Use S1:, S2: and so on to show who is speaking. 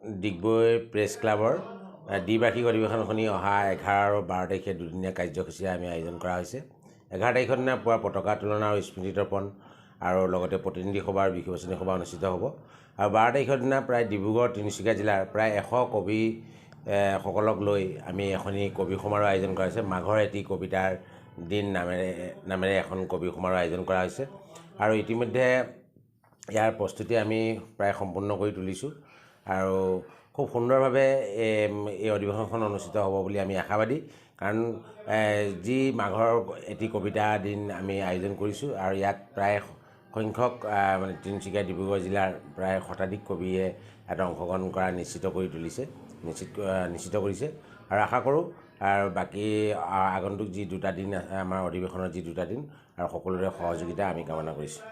S1: Digboi press ক্লাবৰ দ্বিবাৰ্ষিক অধিৱেশনখনি অহা 11 আৰু 12 তাৰিখে দুদিনীয়া কাৰ্যসূচী আমি আয়োজন কৰা হৈছে। 11 তাৰিখৰ দিনা পুৱা পতাকা উত্তোলন আৰু স্মৃতি তৰ্পণ আৰু লগতে প্ৰতিনিধি সভা আৰু বিষয় বচনি সভা অনুষ্ঠিত হ'ব। আৰু 12 তাৰিখৰ দিনা প্ৰায় ডিব্ৰুগড় তিনিচুকীয়া জিলাৰ প্ৰায় 100 কবি সকলক লৈ আমি এখনি কবি সমাৰোহ আয়োজন কৰা হৈছে। মাঘৰ এটি কবিতাৰ দিন নামেৰে এখন কবি সমাৰোহ আয়োজন কৰা হৈছে। আৰু ইতিমধ্যে ইয়াৰ প্ৰস্তুতি আমি প্ৰায় সম্পূৰ্ণ কৰি তুলিছোঁ আৰু খুব সুন্দৰভাৱে এই অধিৱেশনখন অনুষ্ঠিত হ'ব বুলি আমি আশাবাদী। কাৰণ যি মাঘৰ এটি কবিতা দিন আমি আয়োজন কৰিছোঁ আৰু ইয়াত প্ৰায় সংখ্যক মানে তিনিচুকীয়া ডিব্ৰুগড় জিলাৰ প্ৰায় শতাধিক কবিয়ে ইয়াত অংশগ্ৰহণ কৰা নিশ্চিত কৰিছে আৰু আশা কৰোঁ আৰু বাকী আগন্তুক যি দুটা দিন আমাৰ অধিৱেশনৰ যি দুটা দিন আৰু সকলোৰে সহযোগিতা আমি কামনা কৰিছোঁ।